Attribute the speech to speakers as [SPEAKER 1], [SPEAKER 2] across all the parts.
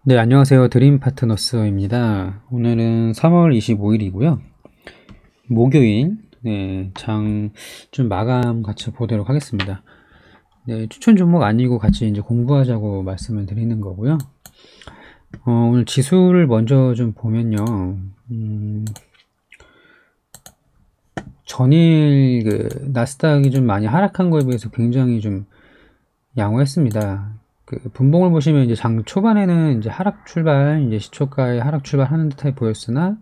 [SPEAKER 1] 네, 안녕하세요. 드림 파트너스입니다. 오늘은 3월 25일이고요. 목요일, 네, 장 좀 마감 같이 보도록 하겠습니다. 네, 추천 종목 아니고 같이 이제 공부하자고 말씀을 드리는 거고요. 오늘 지수를 먼저 좀 보면요. 전일 나스닥이 좀 많이 하락한 거에 비해서 굉장히 좀 양호했습니다. 분봉을 보시면 이제 장 초반에는 이제 하락 출발, 이제 시초가에 하락 출발하는 듯하게 보였으나,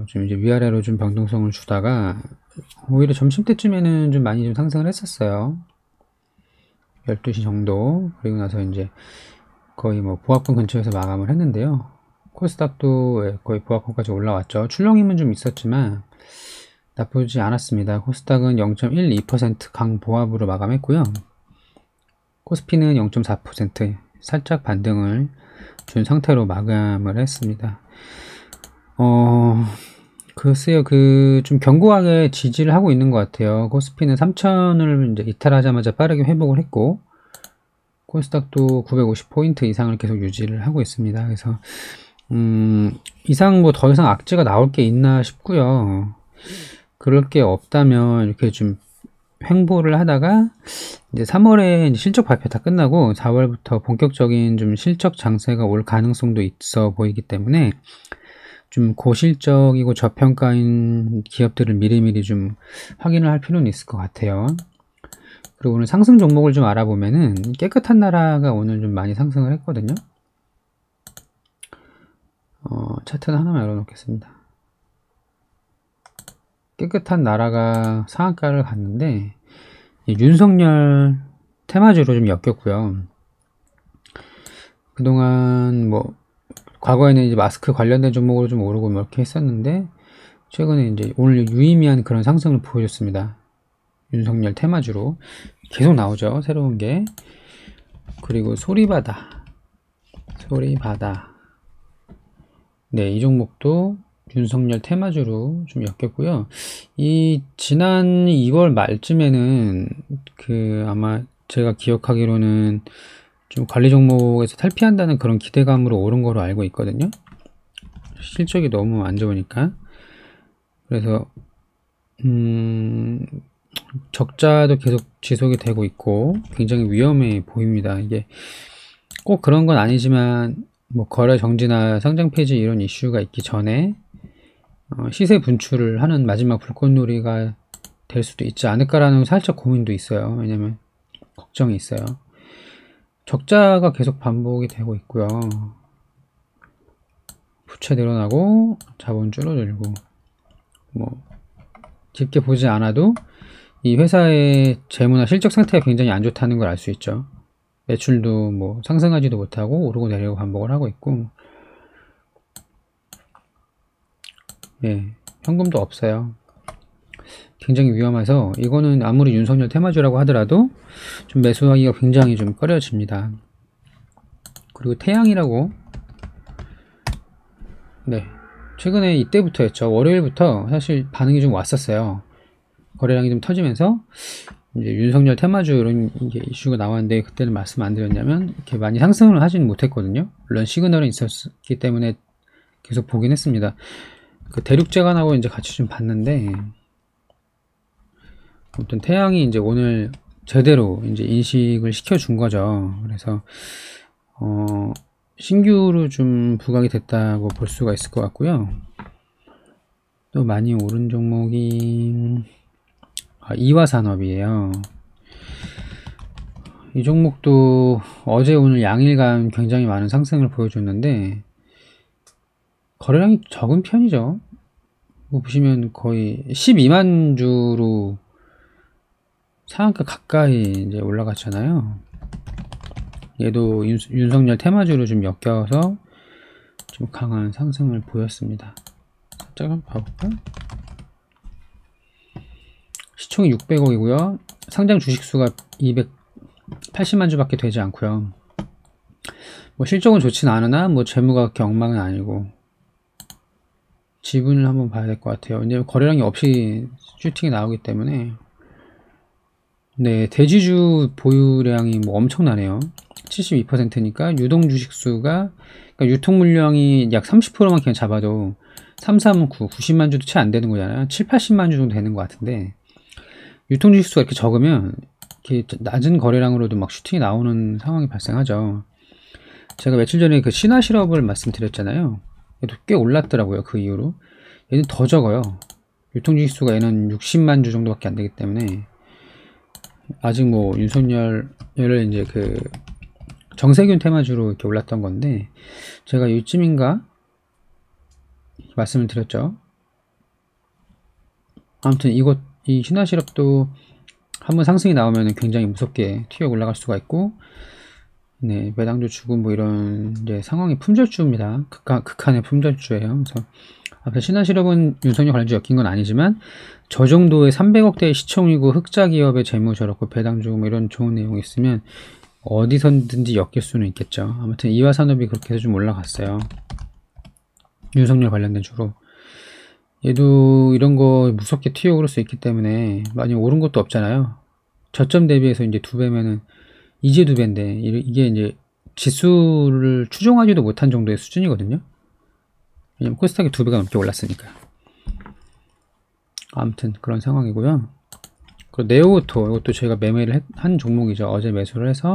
[SPEAKER 1] 좀 이제 위아래로 좀 변동성을 주다가, 오히려 점심때쯤에는 좀 많이 좀 상승을 했었어요. 12시 정도. 그리고 나서 이제 거의 뭐 보합권 근처에서 마감을 했는데요. 코스닥도 거의 보합권까지 올라왔죠. 출렁임은 좀 있었지만, 나쁘지 않았습니다. 코스닥은 0.12% 강보합으로 마감했고요. 코스피는 0.4% 살짝 반등을 준 상태로 마감을 했습니다. 글쎄요, 좀 견고하게 지지를 하고 있는 것 같아요. 코스피는 3000을 이제 이탈하자마자 빠르게 회복을 했고, 코스닥도 950포인트 이상을 계속 유지를 하고 있습니다. 그래서, 이상 뭐 더 이상 악재가 나올 게 있나 싶고요. 그럴 게 없다면 이렇게 좀 횡보를 하다가 이제 3월에 이제 실적 발표 다 끝나고 4월부터 본격적인 좀 실적 장세가 올 가능성도 있어 보이기 때문에 좀 고실적이고 저평가인 기업들을 미리미리 좀 확인을 할 필요는 있을 것 같아요. 그리고 오늘 상승 종목을 좀 알아보면은 깨끗한 나라가 오늘 좀 많이 상승을 했거든요. 차트는 하나만 열어놓겠습니다. 깨끗한 나라가 상한가를 갔는데 윤석열 테마주로 좀 엮였고요. 그동안 뭐 과거에는 이제 마스크 관련된 종목으로 좀 오르고 뭐 이렇게 했었는데 최근에 이제 오늘 유의미한 그런 상승을 보여줬습니다. 윤석열 테마주로 계속 나오죠. 새로운 게. 그리고 소리바다. 네, 이 종목도 윤석열 테마주로 좀 엮였고요. 이 지난 2월 말쯤에는 아마 제가 기억하기로는 좀 관리 종목에서 탈피한다는 그런 기대감으로 오른 거로 알고 있거든요. 실적이 너무 안 좋으니까. 그래서 적자도 계속 지속이 되고 있고 굉장히 위험해 보입니다. 이게 꼭 그런 건 아니지만 뭐 거래 정지나 상장 폐지 이런 이슈가 있기 전에 시세 분출을 하는 마지막 불꽃놀이가 될 수도 있지 않을까라는 살짝 고민도 있어요. 왜냐면 걱정이 있어요. 적자가 계속 반복이 되고 있고요. 부채 늘어나고 자본 줄어들고 뭐 깊게 보지 않아도 이 회사의 재무나 실적 상태가 굉장히 안 좋다는 걸 알 수 있죠. 매출도 뭐 상승하지도 못하고 오르고 내리고 반복을 하고 있고, 예, 현금도 없어요. 굉장히 위험해서 이거는 아무리 윤석열 테마주라고 하더라도 좀 매수하기가 굉장히 좀 꺼려집니다. 그리고 태양이라고, 네, 최근에 이때부터였죠. 월요일부터 사실 반응이 좀 왔었어요. 거래량이 좀 터지면서 이제 윤석열 테마주 이런 게 이슈가 나왔는데 그때는 말씀 안 드렸냐면 이렇게 많이 상승을 하지는 못했거든요. 물론 시그널은 있었기 때문에 계속 보긴 했습니다. 대륙제관하고 이제 같이 좀 봤는데 아무튼 태양이 이제 오늘 제대로 이제 인식을 시켜준 거죠. 그래서 신규로 좀 부각이 됐다고 볼 수가 있을 것 같고요. 또 많이 오른 종목이 이화산업이에요. 이 종목도 어제 오늘 양일간 굉장히 많은 상승을 보여줬는데 거래량이 적은 편이죠. 뭐 보시면 거의 12만 주로 상한가 가까이 이제 올라갔잖아요. 얘도 윤석열 테마주로 좀 엮여서 좀 강한 상승을 보였습니다. 살짝 한번 봐볼까? 시총이 600억이고요. 상장 주식수가 280만 주밖에 되지 않고요. 뭐 실적은 좋진 않으나 뭐 재무가 그렇게 엉망은 아니고 지분을 한번 봐야 될 것 같아요. 이제 거래량이 없이 슈팅이 나오기 때문에 네, 대지주 보유량이 뭐 엄청나네요. 72%니까 유동 주식수가, 그러니까 유통 물량이 약 30%만 그냥 잡아도 3, 3, 9, 90만 주도 채 안 되는 거잖아요. 7, 80만 주 정도 되는 것 같은데, 유통 주식수가 이렇게 적으면 이렇게 낮은 거래량으로도 막 슈팅이 나오는 상황이 발생하죠. 제가 며칠 전에 그 신화 실업을 말씀드렸잖아요. 얘도 꽤 올랐더라고요. 그 이후로. 얘는 더 적어요. 유통 주식수가 얘는 60만 주 정도밖에 안 되기 때문에 아직 뭐 윤석열을 이제 그 정세균 테마주로 이렇게 올랐던 건데, 제가 이쯤인가 말씀을 드렸죠. 아무튼 이 신화실업도 한번 상승이 나오면 굉장히 무섭게 튀어 올라갈 수가 있고, 네, 매당주 주고 뭐 이런 이제 상황이 품절주입니다. 극한의 품절주예요. 그래서 앞에 신한실업은 윤석열 관련주 엮인 건 아니지만 저 정도의 300억대의 시총이고 흑자 기업의 재무 저렇고 배당 주고 뭐 이런 좋은 내용이 있으면 어디선든지 엮일 수는 있겠죠. 아무튼 이화산업이 그렇게 해서 좀 올라갔어요. 윤석열 관련된 주로. 얘도 이런 거 무섭게 튀어오를 수 있기 때문에 많이 오른 것도 없잖아요. 저점 대비해서 이제 2배면은 이제 2배인데 이게 이제 지수를 추종하지도 못한 정도의 수준이거든요. 왜냐면 코스닥이 2배가 넘게 올랐으니까. 아무튼 그런 상황이고요. 그리고 네오오토, 이것도 제가 매매를 한 종목이죠. 어제 매수를 해서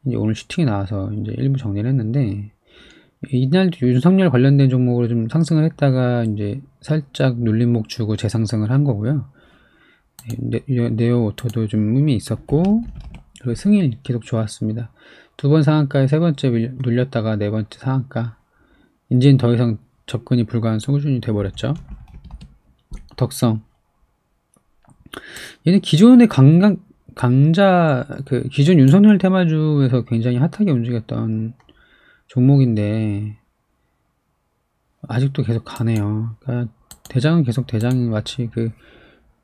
[SPEAKER 1] 이제 오늘 슈팅이 나와서 이제 일부 정리를 했는데, 이날도 윤석열 관련된 종목으로 좀 상승을 했다가 이제 살짝 눌림목 주고 재상승을 한 거고요. 네오오토도 좀 의미 있었고, 그리고 승일 계속 좋았습니다. 2번 상한가에 3번째 눌렸다가 4번째 상한가. 이제는 더 이상 접근이 불가한 수준이 돼버렸죠. 덕성. 얘는 기존의 강자, 기존 윤석열 테마주에서 굉장히 핫하게 움직였던 종목인데, 아직도 계속 가네요. 그러니까 대장은 계속 대장이 마치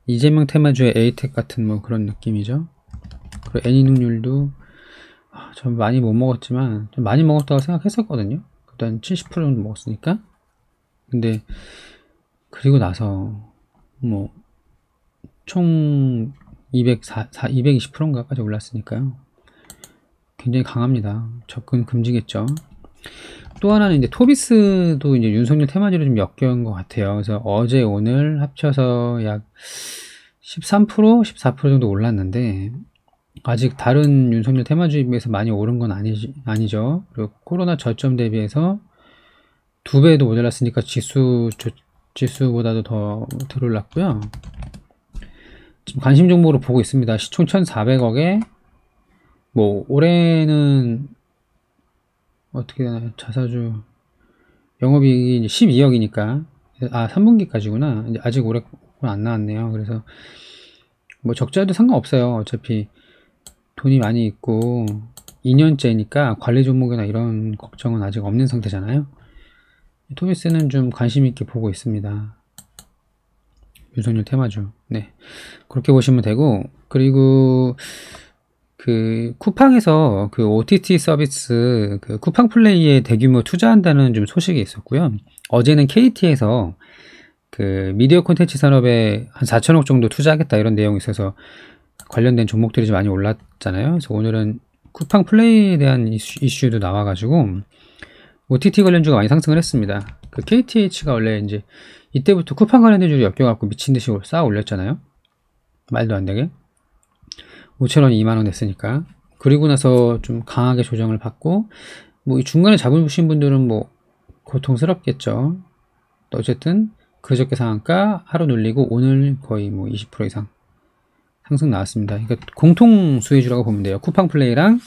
[SPEAKER 1] 이재명 테마주의 에이텍 같은 뭐 그런 느낌이죠. 그리고 애니능률도 좀 많이 못 먹었지만 좀 많이 먹었다고 생각했었거든요. 일단 70% 정도 먹었으니까. 근데 그리고 나서 뭐 총 220%인가까지 올랐으니까요. 굉장히 강합니다. 접근 금지겠죠. 또 하나는 이제 토비스도 이제 윤석열 테마주로 좀 엮여온 것 같아요. 그래서 어제 오늘 합쳐서 약 13%, 14% 정도 올랐는데, 아직 다른 윤석열 테마주에 비해서 많이 오른 건 아니죠. 그리고 코로나 저점 대비해서 2배도 모자랐으니까 지수보다도 더 들어올랐고요. 지금 관심 종목으로 보고 있습니다. 시총 1,400억에 뭐 올해는 어떻게 되나요? 자사주 영업이익이 이제 12억이니까 3분기까지구나. 이제 아직 올해 안 나왔네요. 그래서 뭐 적자도 상관없어요. 어차피 돈이 많이 있고 2년째니까 관리 종목이나 이런 걱정은 아직 없는 상태잖아요. 토비스는 좀 관심 있게 보고 있습니다. 윤석열 테마주. 네, 그렇게 보시면 되고, 그리고 쿠팡에서 OTT 서비스 쿠팡 플레이에 대규모 투자한다는 좀 소식이 있었고요. 어제는 KT에서 미디어 콘텐츠 산업에 한 4천억 정도 투자하겠다 이런 내용이 있어서 관련된 종목들이 좀 많이 올랐잖아요. 그래서 오늘은 쿠팡 플레이에 대한 이슈도 나와가지고 OTT 관련주가 많이 상승을 했습니다. KTH가 원래 이제 이때부터 쿠팡 관련된 주로 엮여갖고 미친듯이 쌓아 올렸잖아요. 말도 안 되게. 5천원이 2만원 됐으니까. 그리고 나서 좀 강하게 조정을 받고, 뭐 이 중간에 잡으신 분들은 뭐 고통스럽겠죠. 어쨌든 그저께 상한가 하루 눌리고 오늘 거의 뭐 20% 이상 상승 나왔습니다. 그러니까 공통 수혜주라고 보면 돼요. 쿠팡 플레이랑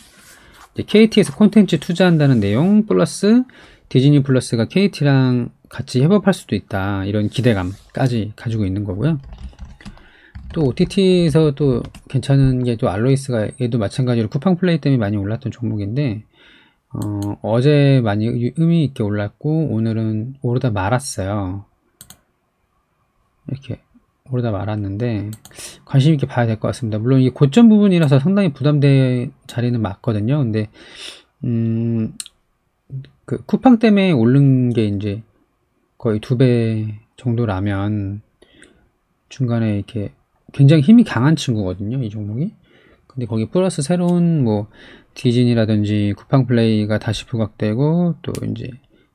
[SPEAKER 1] KT에서 콘텐츠 투자한다는 내용 플러스 디즈니 플러스가 KT랑 같이 협업할 수도 있다, 이런 기대감까지 가지고 있는 거고요. 또 OTT에서 또 괜찮은 게 또 알로이스가 얘도 마찬가지로 쿠팡 플레이 때문에 많이 올랐던 종목인데, 어제 많이 의미 있게 올랐고 오늘은 오르다 말았어요. 이렇게 오르다 말았는데 관심 있게 봐야 될 것 같습니다. 물론 이게 고점 부분이라서 상당히 부담될 자리는 맞거든요. 근데 쿠팡 때문에 오른 게 이제 거의 2배 정도라면 중간에 이렇게 굉장히 힘이 강한 친구거든요, 이 종목이. 근데 거기 플러스 새로운 뭐 디즈니라든지 쿠팡플레이가 다시 부각되고 또 이제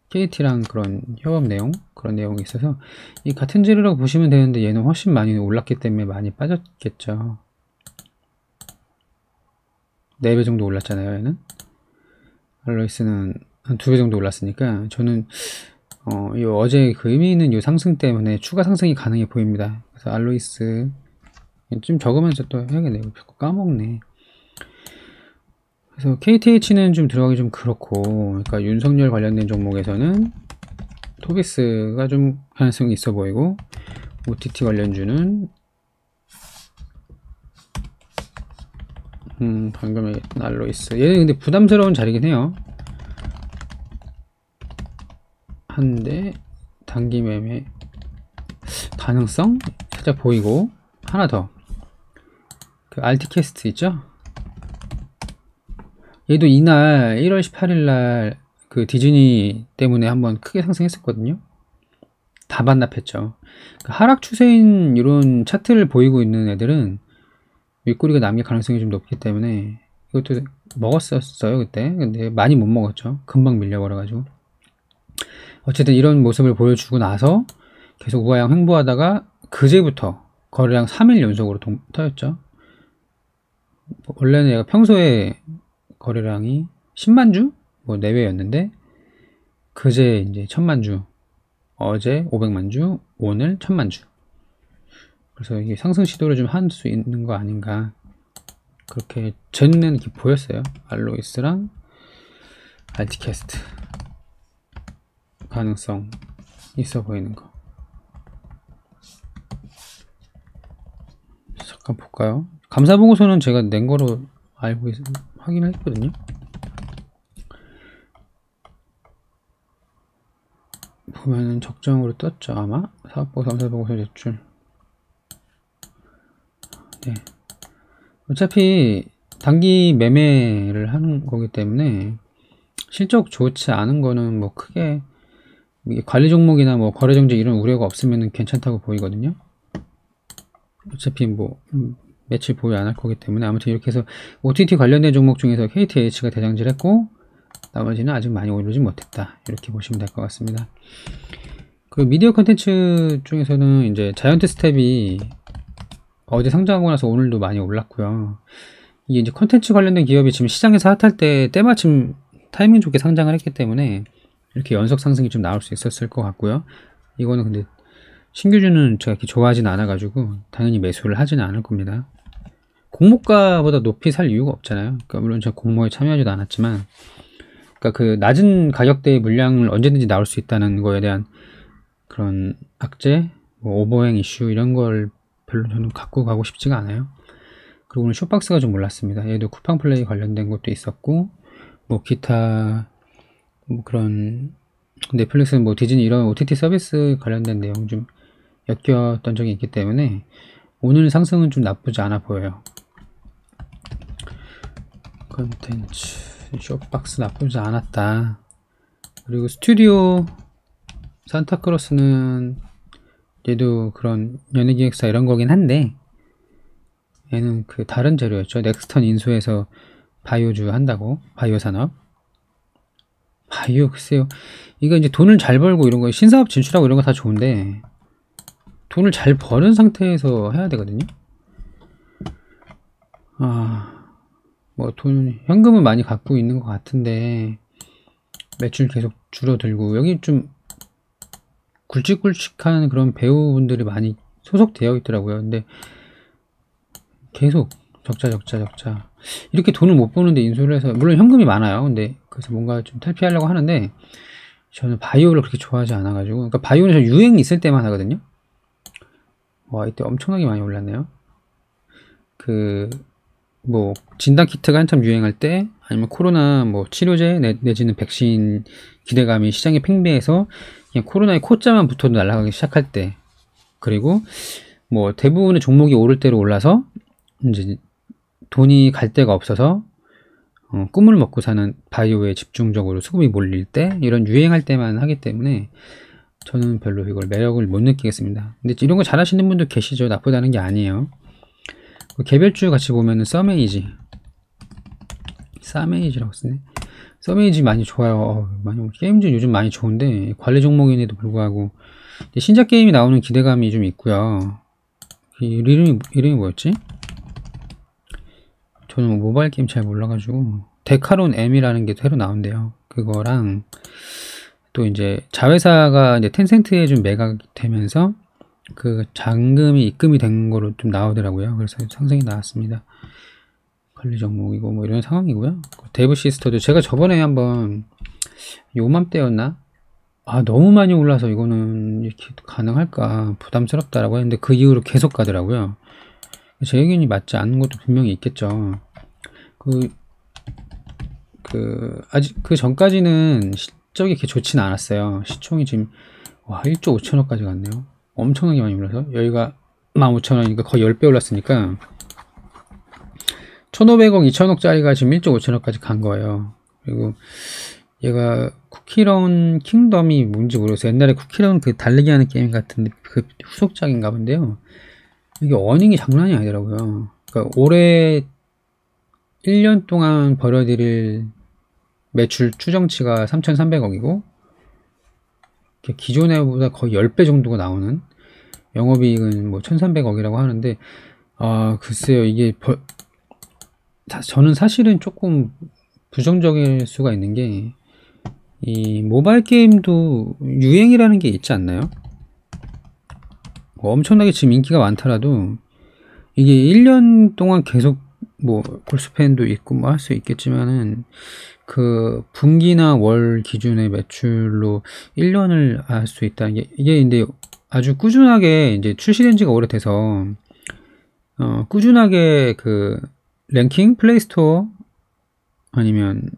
[SPEAKER 1] KT랑 그런 협업 내용, 그런 내용이 있어서 이 같은 재료라고 보시면 되는데 얘는 훨씬 많이 올랐기 때문에 많이 빠졌겠죠. 4배 정도 올랐잖아요, 얘는. 알로이스는 한 2배 정도 올랐으니까 저는 어제 그 의미 있는 이 상승 때문에 추가 상승이 가능해 보입니다. 그래서 알로이스 좀 적으면서 또 해야겠네요. 자꾸 까먹네. 그래서 KTH는 좀 들어가기 좀 그렇고, 그러니까 윤석열 관련된 종목에서는 토비스가 좀 가능성이 있어 보이고, OTT 관련주는 방금 얘기했던 알로이스. 얘는 근데 부담스러운 자리긴 해요. 한데 단기 매매 가능성 살짝 보이고, 하나 더. 그 알티캐스트 있죠? 얘도 이날 1월 18일 날 그 디즈니 때문에 한번 크게 상승했었거든요. 다 반납했죠. 그 하락 추세인 이런 차트를 보이고 있는 애들은 윗꼬리가 남길 가능성이 좀 높기 때문에 이것도 먹었었어요 그때. 근데 많이 못 먹었죠. 금방 밀려버려가지고. 어쨌든 이런 모습을 보여주고 나서 계속 우하향 횡보하다가 그제부터 거래량 3일 연속으로 터졌죠. 원래는 얘가 평소에 거래량이 10만 주? 뭐 내외였는데 그제 이제 1000만 주, 어제 500만 주, 오늘 1000만 주. 그래서 이게 상승 시도를 좀 할 수 있는 거 아닌가, 그렇게 제 눈에는 이렇게 보였어요. 알로이스랑 알티캐스트 가능성 있어 보이는 거. 잠깐 볼까요? 감사보고서는 제가 낸 거로 알고 확인을 했거든요. 보면은 적정으로 떴죠, 아마. 사업보고 감사보고서 제출. 네. 어차피 단기 매매를 하는 거기 때문에 실적 좋지 않은 거는 뭐 크게 관리 종목이나 뭐 거래 정지 이런 우려가 없으면 괜찮다고 보이거든요. 어차피 뭐 며칠 보유 안 할 거기 때문에. 아무튼 이렇게 해서 OTT 관련된 종목 중에서 KTH가 대장질했고 나머지는 아직 많이 오르지 못했다, 이렇게 보시면 될 것 같습니다. 그 미디어 컨텐츠 중에서는 이제 자이언트 스텝이 어제 상장하고 나서 오늘도 많이 올랐고요. 이게 이제 컨텐츠 관련된 기업이 지금 시장에서 핫할 때 때마침 타이밍 좋게 상장을 했기 때문에 이렇게 연속 상승이 좀 나올 수 있었을 것 같고요. 이거는 근데 신규주는 제가 이렇게 좋아하진 않아 가지고 당연히 매수를 하지는 않을 겁니다. 공모가보다 높이 살 이유가 없잖아요. 그러니까 물론 제가 공모에 참여하지도 않았지만, 그러니까 그 낮은 가격대의 물량을 언제든지 나올 수 있다는 거에 대한 그런 악재, 뭐 오버행 이슈 이런 걸 별로 저는 갖고 가고 싶지가 않아요. 그리고 오늘 쇼박스가 좀 올랐습니다. 얘도 쿠팡플레이 관련된 것도 있었고, 뭐 기타 뭐 그런 넷플릭스, 뭐 디즈니 이런 OTT 서비스 관련된 내용 좀 엮였던 적이 있기 때문에 오늘 상승은 좀 나쁘지 않아 보여요. 컨텐츠 쇼박스 나쁘지 않았다. 그리고 스튜디오 산타크로스는 얘도 그런 연예기획사 이런 거긴 한데 얘는 그 다른 재료였죠. 넥스턴 인수해서 바이오주 한다고. 바이오 산업, 바이오, 글쎄요. 이거 이제 돈을 잘 벌고 이런 거 신사업 진출하고 이런 거 다 좋은데 돈을 잘 버는 상태에서 해야 되거든요. 뭐 돈, 현금은 많이 갖고 있는 것 같은데 매출 계속 줄어들고, 여기 좀 굵직굵직한 그런 배우분들이 많이 소속되어 있더라고요. 근데 계속 적자 이렇게 돈을 못 버는데 인수를 해서, 물론 현금이 많아요. 근데 그래서 뭔가 좀 탈피하려고 하는데 저는 바이오를 그렇게 좋아하지 않아 가지고. 그러니까 바이오는 저 유행 있을 때만 하거든요. 와, 이때 엄청나게 많이 올랐네요. 그 뭐 진단 키트가 한참 유행할 때, 아니면 코로나 뭐 치료제 내지는 백신 기대감이 시장에 팽배해서 그냥 코로나의 코자만 붙어도 날아가기 시작할 때, 그리고 뭐 대부분의 종목이 오를 대로 올라서 이제 돈이 갈 데가 없어서 꿈을 먹고 사는 바이오에 집중적으로 수급이 몰릴 때, 이런 유행할 때만 하기 때문에 저는 별로 이걸 매력을 못 느끼겠습니다. 근데 이런 거 잘하시는 분도 계시죠. 나쁘다는 게 아니에요. 개별주 같이 보면은 서메이지라고 쓰네. 서메이지 많이 좋아요. 많이 게임즈 요즘 많이 좋은데 관리 종목인에도 불구하고 신작 게임이 나오는 기대감이 좀 있고요. 이름이 뭐였지? 저는 모바일 게임 잘 몰라가지고 데카론 M이라는 게 새로 나온대요. 그거랑 또 이제 자회사가 이제 텐센트에 좀 매각이 되면서 그 잔금이 입금이 된 거로 좀 나오더라고요. 그래서 상승이 나왔습니다. 관리 종목이고 뭐 이런 상황이고요. 데브 시스터도 제가 저번에 한번 요맘때였나? 너무 많이 올라서 이거는 이렇게 가능할까 부담스럽다라고 했는데 그 이후로 계속 가더라고요. 제 의견이 맞지 않는 것도 분명히 있겠죠. 아직 그 전까지는 실적이 이렇게 좋지는 않았어요. 시총이 지금 1조 5천억까지 갔네요. 엄청나게 많이 올라서 여기가 15,000원이니까 거의 10배 올랐으니까 1,500억, 2천억짜리가 지금 1조 5천억까지 간 거예요. 그리고 얘가 쿠키런 킹덤이 뭔지 모르겠어요. 옛날에 쿠키런 그 달리기 하는 게임 같은데 그 후속작인가 본데요. 이게 어닝이 장난이 아니더라고요. 그러니까 올해 1년 동안 벌어들일 매출 추정치가 3,300억이고 기존에보다 거의 10배 정도가 나오는, 영업이익은 뭐 1,300억이라고 하는데 글쎄요, 이게 저는 사실은 조금 부정적일 수가 있는 게 이 모바일 게임도 유행이라는 게 있지 않나요? 엄청나게 지금 인기가 많더라도 이게 1년 동안 계속 뭐 골수팬도 있고 뭐 할 수 있겠지만은 그 분기나 월 기준의 매출로 1년을 알 수 있다는 게, 이게 근데 아주 꾸준하게 이제 출시된 지가 오래돼서 꾸준하게 그 랭킹 플레이스토어 아니면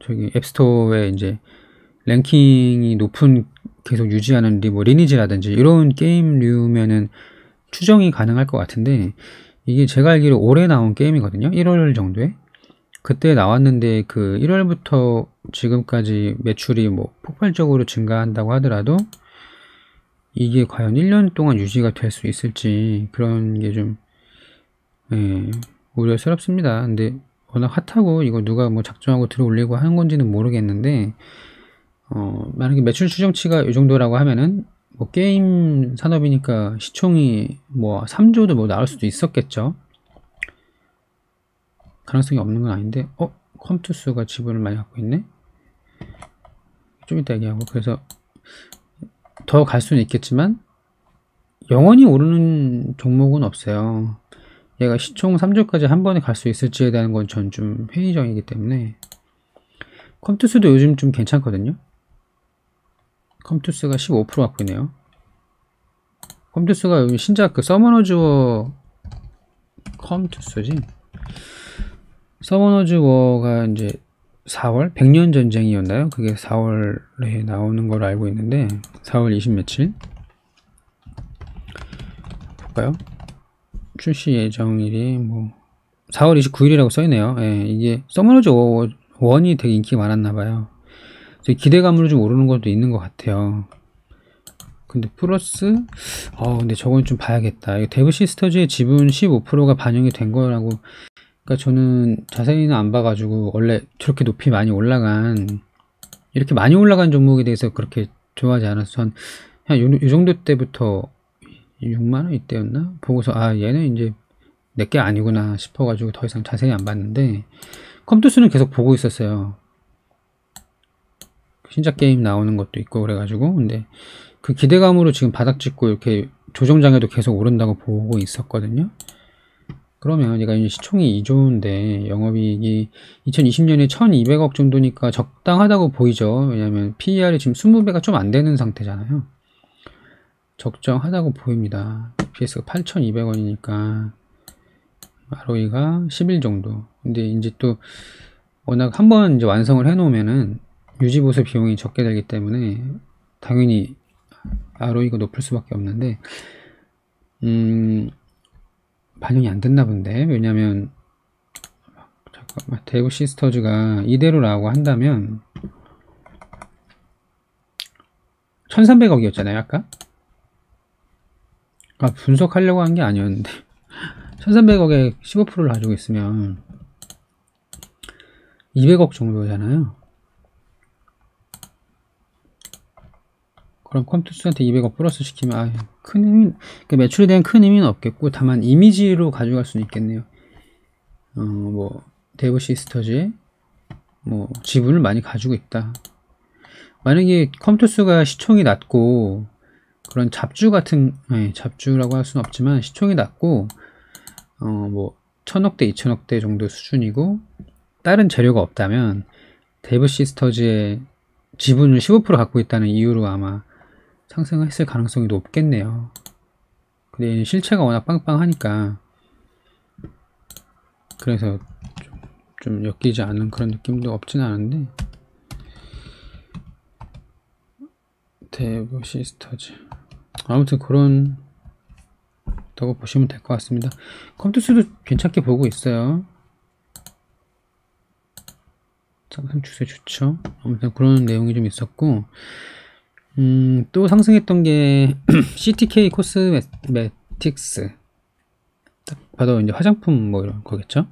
[SPEAKER 1] 저기 앱스토어에 이제 랭킹이 높은 계속 유지하는 뭐 리니지라든지 이런 게임류면은 추정이 가능할 것 같은데, 이게 제가 알기로 올해 나온 게임이거든요. 1월 정도에 그때 나왔는데 그 1월부터 지금까지 매출이 뭐 폭발적으로 증가한다고 하더라도 이게 과연 1년 동안 유지가 될 수 있을지, 그런 게 좀 우려스럽습니다. 근데 워낙 핫하고 이거 누가 뭐 작정하고 들어 올리고 하는 건지는 모르겠는데 만약에 매출 추정치가 이 정도라고 하면은 뭐 게임 산업이니까 시총이 뭐 3조도 뭐 나올 수도 있었겠죠. 가능성이 없는 건 아닌데 컴투스가 지분을 많이 갖고 있네. 좀 이따 얘기하고. 그래서 더 갈 수는 있겠지만 영원히 오르는 종목은 없어요. 얘가 시총 3조까지 한 번에 갈 수 있을지에 대한 건 전 좀 회의적이기 때문에. 컴투스도 요즘 좀 괜찮거든요. 컴투스가 15% 갖고 있네요. 컴투스가 신작 그 서머너즈 워 컴투스지. 서머너즈 워가 이제 4월 100년 전쟁이었나요? 그게 4월에 나오는 걸로 알고 있는데 4월 20 며칠 볼까요? 출시 예정일이 뭐 4월 29일이라고 써있네요. 이게 서머너즈 워 1이 되게 인기가 많았나봐요. 기대감으로 좀 오르는 것도 있는 것 같아요. 근데 플러스 근데 저건 좀 봐야겠다. 데브 시스터즈의 지분 15%가 반영이 된 거라고. 그러니까 저는 자세히는 안 봐가지고 원래 저렇게 높이 많이 올라간, 이렇게 많이 올라간 종목에 대해서 그렇게 좋아하지 않아서 한 요 정도 때부터 6만원 이때였나? 보고서 얘는 이제 내게 아니구나 싶어가지고 더 이상 자세히 안 봤는데, 컴투스는 계속 보고 있었어요. 신작 게임 나오는 것도 있고 그래가지고. 근데 그 기대감으로 지금 바닥 찍고 이렇게 조정장에도 계속 오른다고 보고 있었거든요. 그러면 얘가 이제 시총이 2조인데 영업이익이 2020년에 1200억 정도니까 적당하다고 보이죠. 왜냐면 PER이 지금 20배가 좀 안 되는 상태잖아요. 적정하다고 보입니다. BS가 8200원이니까 ROE가 11 정도. 근데 이제 또 워낙 한번 이제 완성을 해 놓으면은 유지보수 비용이 적게 들기 때문에 당연히 ROE가 높을 수밖에 없는데 반영이 안 됐나 본데. 왜냐면 잠깐만, 데브 시스터즈가 이대로 나오고 한다면 1300억이었잖아요 아까. 분석하려고 한 게 아니었는데 1300억에 15%를 가지고 있으면 200억 정도잖아요. 그럼 컴투스한테 200억 플러스 시키면 큰 의미, 그러니까 매출에 대한 큰 의미는 없겠고, 다만 이미지로 가져갈 수는 있겠네요. 뭐 데이브 시스터즈의 뭐 지분을 많이 가지고 있다. 만약에 컴투스가 시총이 낮고 그런 잡주 같은, 잡주라고 할 수는 없지만 시총이 낮고 뭐 1000억대 2000억대 정도 수준이고 다른 재료가 없다면 데이브 시스터즈의 지분을 15% 갖고 있다는 이유로 아마 상승했을 가능성이 높겠네요. 근데 실체가 워낙 빵빵하니까 그래서 좀 엮이지 않은 그런 느낌도 없진 않은데, 데이브 시스터즈 아무튼 그런 다고 보시면 될 것 같습니다. 컴투스도 괜찮게 보고 있어요. 상승 추세 좋죠. 아무튼 그런 내용이 좀 있었고, 또 상승했던 게 CTK 코스메틱스, 딱 봐도 이제 화장품 뭐 이런 거겠죠.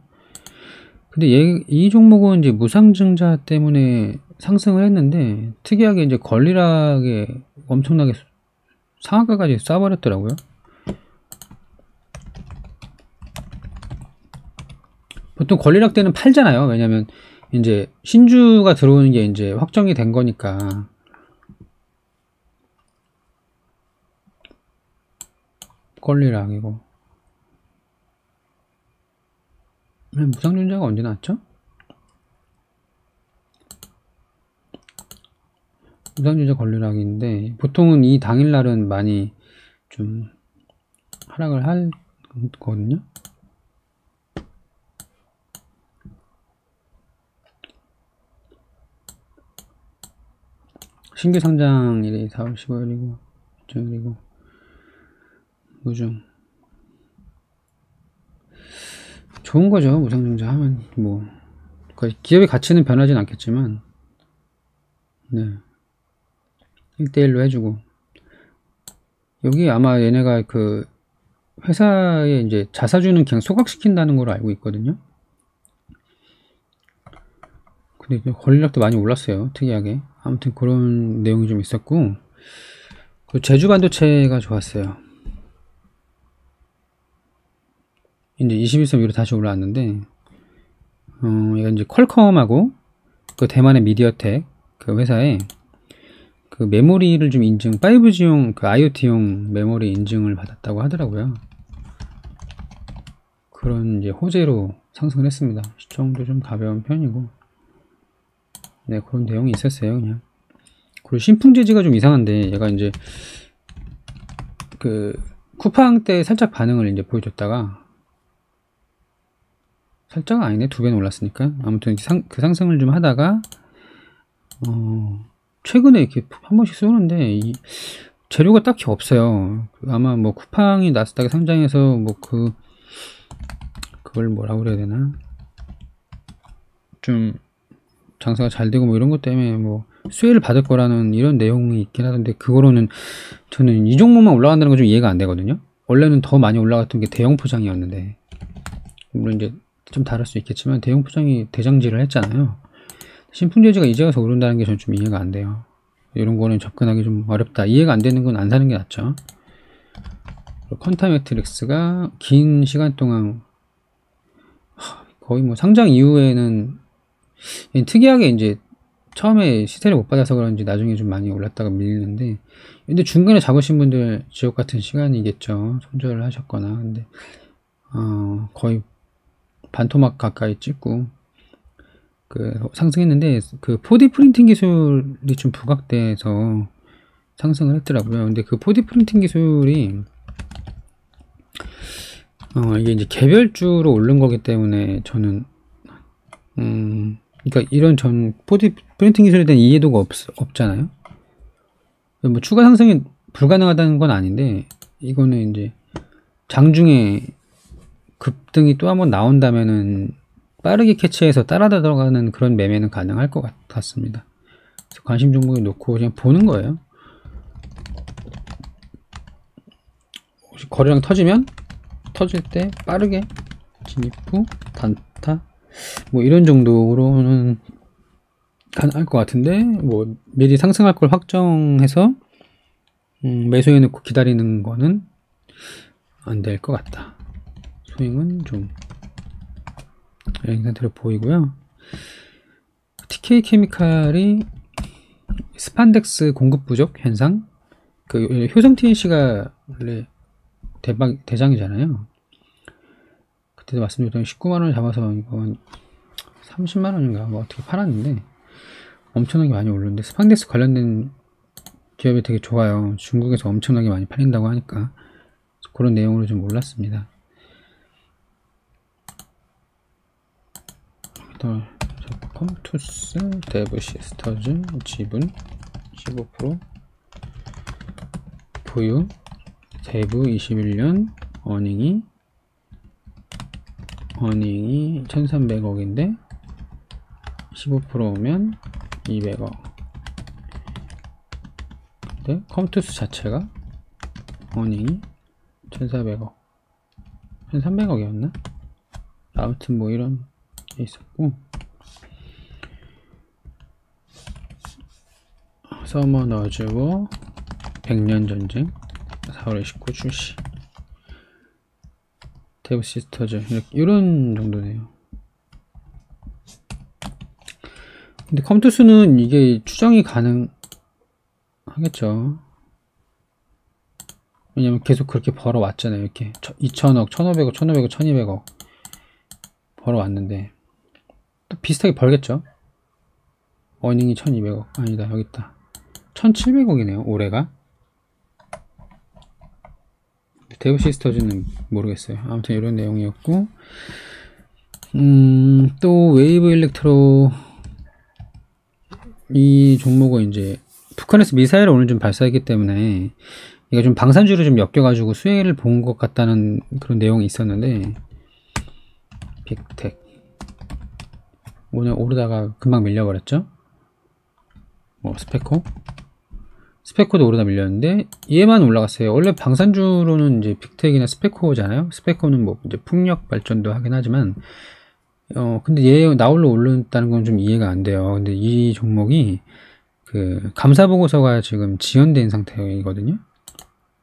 [SPEAKER 1] 근데 이 종목은 이제 무상증자 때문에 상승을 했는데 특이하게 이제 권리락에 엄청나게 상한가까지 쏴버렸더라고요. 보통 권리락 때는 팔잖아요. 왜냐면 이제 신주가 들어오는 게 이제 확정이 된 거니까. 권리락이고. 무상증자가 언제 나왔죠? 무상증자 권리락인데 보통은 이 당일날은 많이 좀 하락을 하거든요. 신규 상장일이 4월 15일이고 일정일이고 무중 좋은 거죠. 무상증자 하면 뭐 기업의 가치는 변하진 않겠지만, 네, 1대1로 해주고, 여기 아마 얘네가 그 회사에 이제 자사주는 그냥 소각시킨다는 걸로 알고 있거든요. 근데 권리락도 많이 올랐어요. 특이하게. 아무튼 그런 내용이 좀 있었고, 그 제주 반도체가 좋았어요. 이제 21선 위로 다시 올라왔는데, 이건 이제 퀄컴하고 그 대만의 미디어텍 그 회사에 그 메모리를 좀 인증, 5G용 그 IoT용 메모리 인증을 받았다고 하더라고요. 그런 이제 호재로 상승을 했습니다. 시총도 좀 가벼운 편이고, 네, 그런 내용이 있었어요. 그냥. 그리고 신풍재지가 좀 이상한데, 얘가 이제 그 쿠팡 때 살짝 반응을 이제 보여줬다가, 살짝 아니네, 2배는 올랐으니까. 아무튼 그 상승을 좀 하다가 최근에 이렇게 한 번씩 쏘는데 이 재료가 딱히 없어요. 아마 뭐 쿠팡이 나스닥에 상장해서 뭐 그걸 뭐라고 그래야 되나, 좀 장사가 잘 되고 뭐 이런 것 때문에 뭐 수혜를 받을 거라는 이런 내용이 있긴 하던데, 그거로는 저는 이 종목만 올라간다는 건 좀 이해가 안 되거든요. 원래는 더 많이 올라갔던 게 대형 포장이었는데, 물론 이제 좀 다를 수 있겠지만 대형 포장이 대장질을 했잖아요. 신풍재지가 이제 와서 오른다는 게 저는 좀 이해가 안 돼요. 이런 거는 접근하기 좀 어렵다. 이해가 안 되는 건 안 사는 게 낫죠. 퀀타매트릭스가 긴 시간 동안 거의 뭐 상장 이후에는 특이하게 이제 처음에 시세를 못 받아서 그런지 나중에 좀 많이 올랐다가 밀리는데, 근데 중간에 잡으신 분들 지옥 같은 시간이겠죠. 손절을 하셨거나. 근데 거의 반토막 가까이 찍고 그 상승했는데, 그 4D 프린팅 기술이 좀 부각돼서 상승을 했더라고요. 근데 그 4D 프린팅 기술이 이게 이제 개별주로 오른 거기 때문에 저는 그러니까 이런 4D 프린팅 기술에 대한 이해도가 없잖아요. 뭐 추가 상승이 불가능하다는 건 아닌데, 이거는 이제 장중에 급등이 또 한번 나온다면은 빠르게 캐치해서 따라 들어가는 그런 매매는 가능할 것 같습니다. 그래서 관심 종목을 놓고 그냥 보는 거예요. 거래량 터지면 터질 때 빠르게 진입 후 단타 뭐 이런 정도로는 가능할 것 같은데, 뭐 미리 상승할 걸 확정해서 매수해 놓고 기다리는 거는 안 될 것 같다. 스윙은 좀 이런 상태로 보이고요. TK 케미칼이 스판덱스 공급 부족 현상, 그 효성 TNC가 원래 대장이잖아요. 그때도 말씀드렸던 19만원을 잡아서 이건 30만원인가 뭐 어떻게 팔았는데 엄청나게 많이 오르는데, 스판덱스 관련된 기업이 되게 좋아요. 중국에서 엄청나게 많이 팔린다고 하니까 그런 내용으로 좀 올랐습니다. 컴투스, 데브시스터즈, 지분 15%, 보유, 대부 21년, 어닝이 1300억인데 15%면 200억. 근데 컴투스 자체가 어닝이 1400억, 1300억이었나? 아무튼 뭐 이런 게 있었고, 서머너즈워 100년 전쟁 4월 29 출시, 데브시스터즈 이런 정도네요. 근데 컴투스는 이게 추정이 가능하겠죠. 왜냐면 계속 그렇게 벌어왔잖아요. 이렇게 2천억, 1500억, 1500억, 1200억 벌어왔는데 또 비슷하게 벌겠죠. 어닝이 1200억, 아니다 여기 있다, 1700억이네요 올해가. 데브시스터즈는 모르겠어요. 아무튼 이런 내용이었고, 또 웨이브 일렉트로, 이 종목은 이제 북한에서 미사일을 오늘 좀 발사했기 때문에 이게 좀 방산주로 좀 엮여가지고 수혜를 본 것 같다는 그런 내용이 있었는데, 빅텍 오늘 오르다가 금방 밀려버렸죠. 뭐 스페코도 오르다 밀렸는데 얘만 올라갔어요. 원래 방산주로는 이제 빅텍이나 스페코잖아요. 스페코는 뭐 이제 풍력 발전도 하긴 하지만, 근데 얘 나홀로 오른다는 건 좀 이해가 안 돼요. 근데 이 종목이 그 감사 보고서가 지금 지연된 상태이거든요.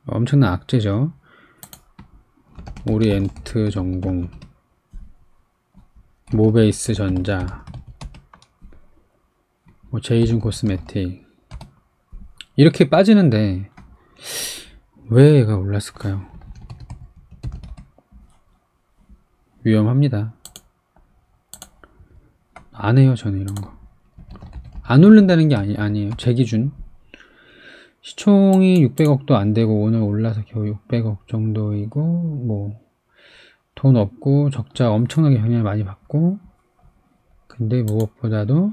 [SPEAKER 1] 엄청난 악재죠. 오리엔트 전공, 모베이스 전자, 뭐 제이준 코스메틱 이렇게 빠지는데 왜 얘가 올랐을까요? 위험합니다. 안 해요. 저는 이런 거 안 오른다는 게 아니에요. 제 기준 시총이 600억도 안 되고 오늘 올라서 겨우 600억 정도이고, 뭐 돈 없고 적자 엄청나게 영향을 많이 받고, 근데 무엇보다도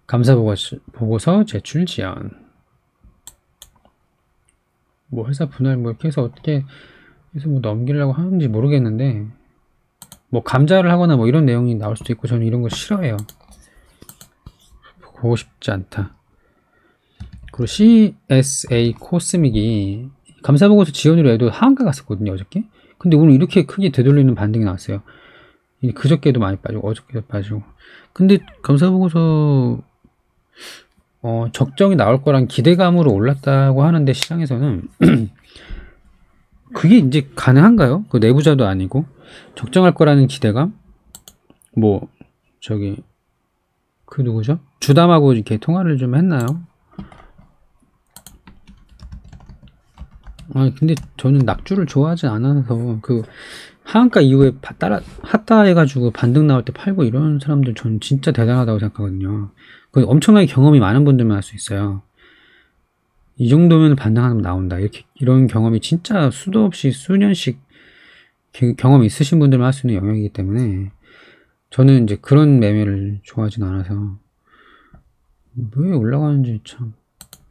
[SPEAKER 1] 감사 보고서 제출 지연, 뭐 회사 분할 뭐 이렇게 해서 어떻게 해서 뭐 넘기려고 하는지 모르겠는데, 뭐 감자를 하거나 뭐 이런 내용이 나올 수도 있고, 저는 이런 거 싫어해요. 보고 싶지 않다. 그리고 CSA 코스믹이 감사 보고서 지연으로 해도 하한가 갔었거든요 어저께. 근데 오늘 이렇게 크게 되돌리는 반등이 나왔어요. 그저께도 많이 빠지고 어저께도 빠지고. 근데 감사 보고서 적정이 나올 거란 기대감으로 올랐다고 하는데, 시장에서는 그게 이제 가능한가요? 그 내부자도 아니고 적정할 거라는 기대감? 뭐 저기 그 누구죠? 주담하고 이렇게 통화를 좀 했나요? 근데 저는 낙주를 좋아하지 않아서, 그 하한가 이후에 핫다 해가지고 반등 나올 때 팔고 이런 사람들 저는 진짜 대단하다고 생각하거든요. 그 엄청나게 경험이 많은 분들만 할 수 있어요. 이 정도면 반등하면 나온다, 이런 경험이 진짜 수도 없이 수년씩 경험이 있으신 분들만 할 수 있는 영역이기 때문에 저는 이제 그런 매매를 좋아하진 않아서, 왜 올라가는지 참,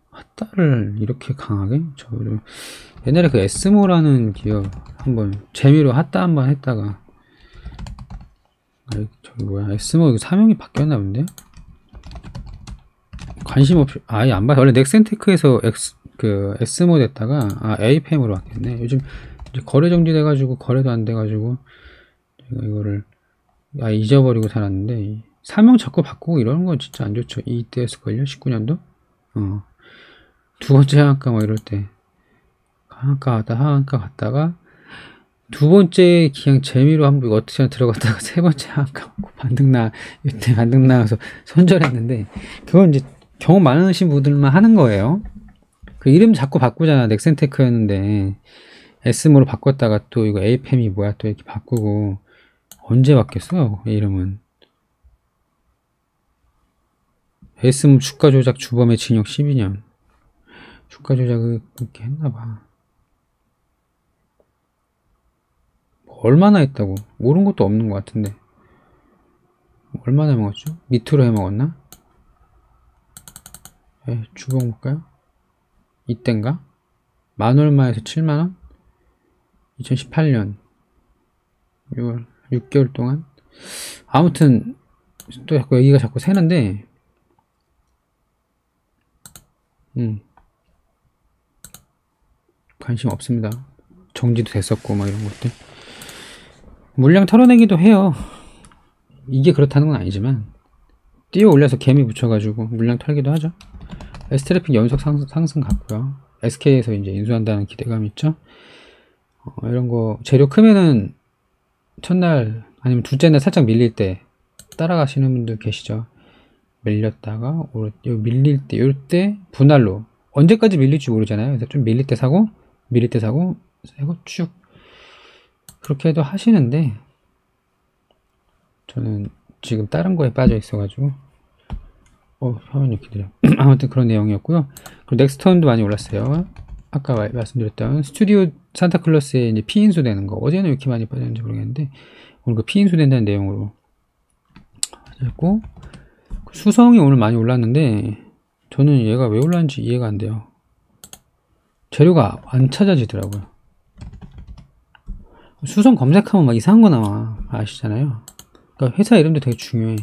[SPEAKER 1] 핫다를 이렇게 강하게. 저를 옛날에 그 에스모라는 기업 한번 재미로 핫다 한번 했다가, 저기 뭐야, 에스모 이거 사명이 바뀌었나 본데, 관심 없이 아예 안 봐서. 원래 넥센테크에서 그 에스모 됐다가 에이팸으로 바뀌었네. 요즘 이제 거래 정지돼가지고 거래도 안 돼가지고 제가 이거를 잊어버리고 살았는데 사명 자꾸 바꾸고 이러는 건 진짜 안 좋죠. 이때였을걸요? 19년도? 두 번째 하한가 뭐 이럴 때 하한가 갔다가 두 번째 그냥 재미로 한번 어떻게 들어갔다가 세 번째 하한가 먹고 이때 반등 나와서 손절했는데 그건 이제 경험 많으신 분들만 하는 거예요. 그 이름 자꾸 바꾸잖아. 넥센테크였는데 에스모로 바꿨다가 또 이거 에이팸이 뭐야 또 이렇게 바꾸고 언제 바뀌었어? 이름은 에스모 주가 조작 주범의 징역 12년 주가 조작을 그렇게 했나봐. 얼마나 했다고? 모르는 것도 없는 것 같은데 얼마나 해먹었죠? 밑으로 해먹었나? 주봉 볼까요? 이땐가? 만얼마에서 7만원? 2018년 6월 6개월 동안 아무튼 또 자꾸 여기가 자꾸 새는데 관심 없습니다. 정지도 됐었고 막 이런 것들 물량 털어내기도 해요. 이게 그렇다는 건 아니지만 띄어 올려서 개미 붙여가지고 물량 털기도 하죠. S트래픽 연속 상승 같고요. SK에서 이제 인수한다는 기대감이 있죠. 이런 거 재료 크면은 첫날 아니면 둘째 날 살짝 밀릴 때 따라가시는 분들 계시죠. 밀렸다가 밀릴 때 이때 분할로 언제까지 밀릴지 모르잖아요. 그래서 좀 밀릴 때 사고 쭉 그렇게 해도 하시는데 저는 지금 다른 거에 빠져 있어가지고 화면이 기다려. 아무튼 그런 내용이었고요. 그리고 넥스턴도 많이 올랐어요. 아까 말씀드렸던 스튜디오 산타클로스에 이제 피인수 되는 거 어제는 왜 이렇게 많이 빠졌는지 모르겠는데 오늘 그 피인수 된다는 내용으로 빠졌고 수성이 오늘 많이 올랐는데 저는 얘가 왜 올랐는지 이해가 안 돼요. 재료가 안 찾아지더라고요. 수성 검색하면 막 이상한 거 나와. 아시잖아요. 그러니까 회사 이름도 되게 중요해.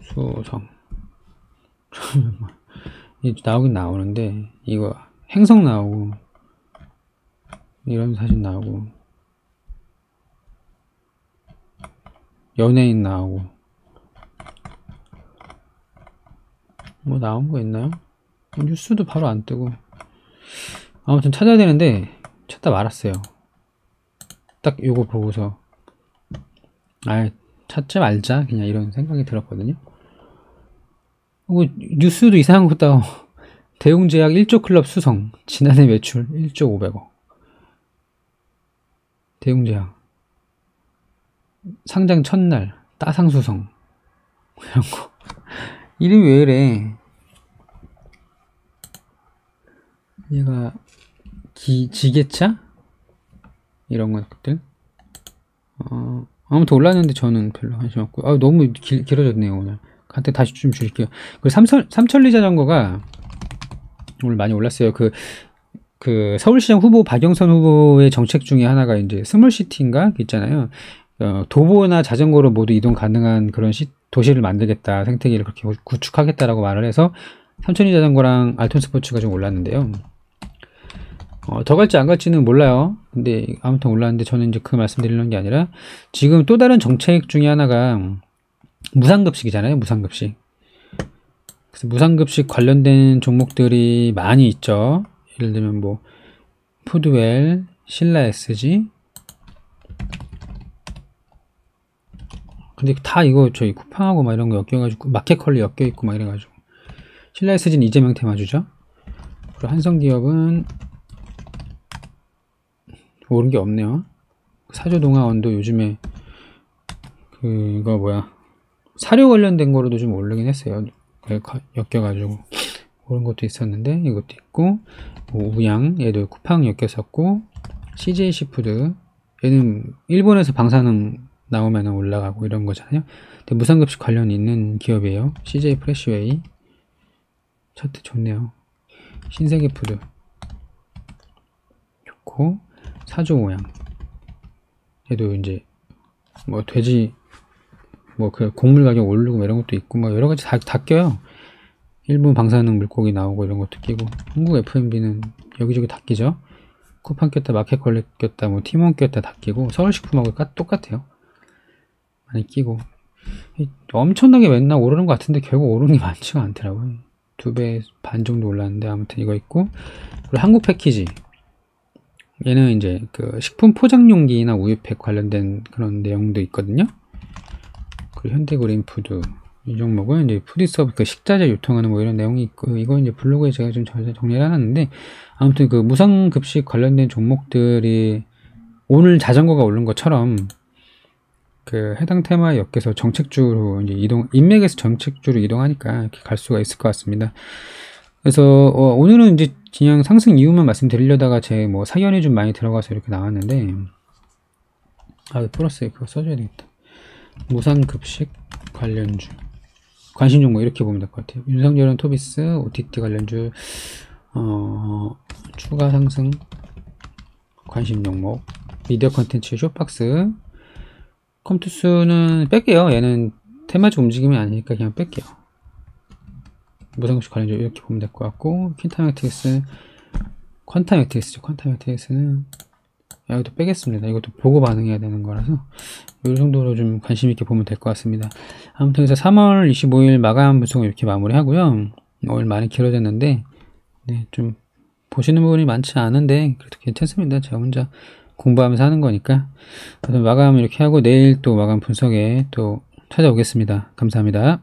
[SPEAKER 1] 수성 나오긴 나오는데 이거 행성 나오고 이런 사진 나오고 연예인 나오고 뭐 나온 거 있나요? 뉴스도 바로 안 뜨고 아무튼 찾아야 되는데 찾다 말았어요. 딱 요거 보고서 찾지 말자 그냥 이런 생각이 들었거든요. 뉴스도 이상한 거 따고 대웅제약 1조 클럽 수성 지난해 매출 1조 500억 대웅제약 상장 첫날 따상수성 이런 거 이름이 왜 이래. 얘가 지게차? 이런 것들 아무튼 올랐는데 저는 별로 관심 없고 너무 길어졌네요. 오늘 한테 다시 좀 줄일게요. 그리고 삼천리 자전거가 오늘 많이 올랐어요. 그 서울시장 후보 박영선 후보의 정책 중에 하나가 이제 스몰시티인가 있잖아요. 도보나 자전거로 모두 이동 가능한 그런 도시를 만들겠다, 생태계를 그렇게 구축하겠다라고 말을 해서 삼천리 자전거랑 알톤 스포츠가 좀 올랐는데요. 더 갈지 안 갈지는 몰라요. 근데 아무튼 올랐는데 저는 이제 그 말씀드리는 게 아니라 지금 또 다른 정책 중에 하나가 무상급식이잖아요. 무상급식. 그래서 무상급식 관련된 종목들이 많이 있죠. 예를 들면 뭐 푸드웰, 신라 SG. 근데 다 이거 저희 쿠팡하고 막 이런 거 엮여가지고 마켓컬리 엮여있고 막 이래가지고 신라 SG는 이재명 테마주죠. 그리고 한성기업은 오른 게 없네요. 사조동아원도 요즘에 그거 뭐야 사료 관련된 거로도 좀 오르긴 했어요. 엮여가지고 그런 것도 있었는데 이것도 있고 우양 얘도 쿠팡 엮였었고 CJ 시푸드 얘는 일본에서 방사능 나오면 올라가고 이런 거잖아요. 근데 무상급식 관련이 있는 기업이에요. CJ 프레시웨이 차트 좋네요. 신세계푸드 좋고 사조오양 얘도 이제 뭐 돼지 뭐 그 곡물 가격 오르고 이런 것도 있고 뭐 여러 가지 다 껴요. 일본 방사능 물고기 나오고 이런 것도 끼고, 한국 FMB는 여기저기 다 끼죠. 쿠팡 꼈다, 마켓컬렉 꼈다, 뭐 팀원 꼈다 다 끼고, 서울식품하고 똑같아요. 많이 끼고. 엄청나게 맨날 오르는 것 같은데 결국 오르는 게 많지가 않더라고요. 2배 반 정도 올랐는데, 아무튼 이거 있고, 그리고 한국 패키지. 얘는 이제 그 식품 포장용기나 우유팩 관련된 그런 내용도 있거든요. 그리고 현대그린푸드 이 종목은 이제 푸드서비스 그 식자재 유통하는 뭐 이런 내용이 있고, 이거 이제 블로그에 제가 좀 정리를 해놨는데, 아무튼 그 무상급식 관련된 종목들이 오늘 자전거가 오른 것처럼 그 해당 테마에 엮여서 정책주로 이제 인맥에서 정책주로 이동하니까 이렇게 갈 수가 있을 것 같습니다. 그래서 오늘은 이제 그냥 상승 이유만 말씀드리려다가 제 뭐 사연이 좀 많이 들어가서 이렇게 나왔는데, 플러스 그거 써줘야 되겠다. 무상급식 관련주 관심 종목 이렇게 보면 될 것 같아요. 윤석열은 토비스, OTT 관련주 추가 상승 관심 종목, 미디어 컨텐츠 쇼박스, 컴투스는 뺄게요. 얘는 테마적 움직임이 아니니까 그냥 뺄게요. 무상급식 관련주 이렇게 보면 될 것 같고, 퀸타메틱스, 퀀타메틱스죠. 퀀타메틱스는 여기도 빼겠습니다. 이것도 보고 반응해야 되는 거라서 이 정도로 좀 관심 있게 보면 될 것 같습니다. 아무튼 그래서 3월 25일 마감 분석을 이렇게 마무리 하고요. 오늘 많이 길어졌는데, 네, 좀 보시는 부분이 많지 않은데 그래도 괜찮습니다. 제가 혼자 공부하면서 하는 거니까. 그래서 마감 이렇게 하고 내일 또 마감 분석에 또 찾아오겠습니다. 감사합니다.